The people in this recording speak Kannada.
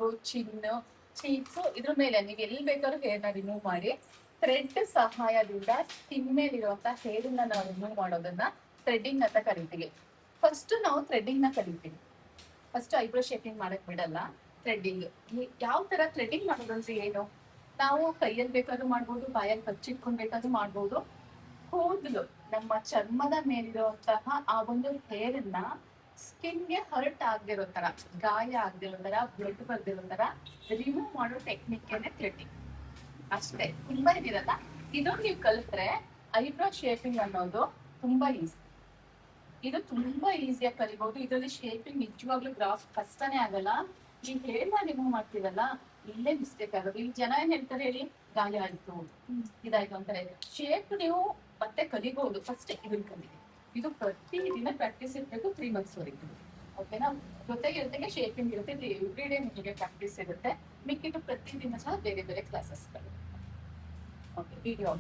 ನೆಕ್ಕು, ಚಿನ್ನು, ಚೀಕ್ಸು ಇದ್ರ ಮೇಲೆ ನೀವು ಎಲ್ಲಿ ಬೇಕಾದ್ರೂ ಹೇರ್ನ ರಿಮೂವ್ ಮಾಡಿ ಥ್ರೆಡ್ ಸಹಾಯದಿಂದ ಸ್ಕಿನ್ ಮೇಲಿರುವಂತ ಹೇರ್ನ ನಾವು ರಿಮೂವ್ ಮಾಡೋದನ್ನ ಥ್ರೆಡ್ಡಿಂಗ್ ಅಂತ ಕರಿತೀವಿ. ಫಸ್ಟ್ ನಾವು ಥ್ರೆಡ್ಡಿಂಗ್ ನ ಕಲಿತೀವಿ. ಫಸ್ಟ್ ಐಬ್ರೋ ಶೇಪಿಂಗ್ ಮಾಡಕ್ ಬಿಡಲ್ಲ, ಥ್ರೆಡ್ಡಿಂಗ್. ಯಾವ ತರ ಥ್ರೆಡ್ಡಿಂಗ್ ಮಾಡೋದಂದ್ರೆ ಏನು, ನಾವು ಕೈಯಲ್ಲಿ ಬೇಕಾದ್ರೂ ಮಾಡ್ಬೋದು, ಬಾಯಲ್ಲಿ ಹಚ್ಚಿಟ್ಕೊಂಡ್ ಬೇಕಾದ್ರೂ ಮಾಡ್ಬೋದು. ಕೂದಲು ನಮ್ಮ ಚರ್ಮದ ಮೇಲಿರುವಂತಹ ಆ ಒಂದು ಹೇರನ್ನ ಸ್ಕಿನ್ಗೆ ಹರ್ಟ್ ಆಗದಿರೋ ತರ, ಗಾಯ ಆಗದಿರೋ ತರ, ಬ್ಲಡ್ ಬರ್ದಿರೋ ತರ ರಿಮೂವ್ ಮಾಡೋ ಟೆಕ್ನಿಕ್ ಥ್ರೆಡ್ಡಿಂಗ್ ಅಷ್ಟೇ. ತುಂಬಾ ಇದಿರಲ್ಲ. ಇದೊಂದು ನೀವು ಕಲಿತ್ರೆ ಐಬ್ರೋ ಶೇಪಿಂಗ್ ಅನ್ನೋದು ತುಂಬಾ ಈಸಿ. ಇದು ತುಂಬಾ ಈಸಿಯಾಗಿ ಕಲಿಬಹುದು. ಇದರಲ್ಲಿ ಶೇಪಿಂಗ್ ನಿಜವಾಗ್ಲೂ ಗ್ರಾಫ್ ಕಷ್ಟನೇ ಆಗಲ್ಲ. ಈ ಹೇರ್ನ ರಿಮೂವ್ ಮಾಡ್ತೀವಲ್ಲ, ಇಲ್ಲೇ ಮಿಸ್ಟೇಕ್ ಆಗೋದು. ಇಲ್ಲಿ ಜನ ಏನ್ ಹೇಳ್ತಾರೆ ಹೇಳಿ, ಗಾಯ ಆಯ್ತು, ಇದಾಯ್ತು ಅಂತಾರೆ. ಶೇಪ್ ನೀವು ಮತ್ತೆ ಕಲಿಬಹುದು. ಫಸ್ಟ್ ಇದನ್ನ ಕಲಿ. ಇದು ಪ್ರತಿ ದಿನ ಪ್ರಾಕ್ಟೀಸ್ ಇರ್ಬೇಕು, 3 months ವರೆಗೂ. ಓಕೆನಾ? ಜೊತೆಗೆ ಶೇಪಿಂಗ್ ಇರುತ್ತೆ, ಎವ್ರಿ ಡೇ ನಿಮಗೆ ಪ್ರಾಕ್ಟೀಸ್ ಇರುತ್ತೆ. ಮಿಕ್ಕಿದ್ದು ಪ್ರತಿ ದಿನ ಸಹ ಬೇರೆ ಬೇರೆ ಕ್ಲಾಸಸ್. Okay, video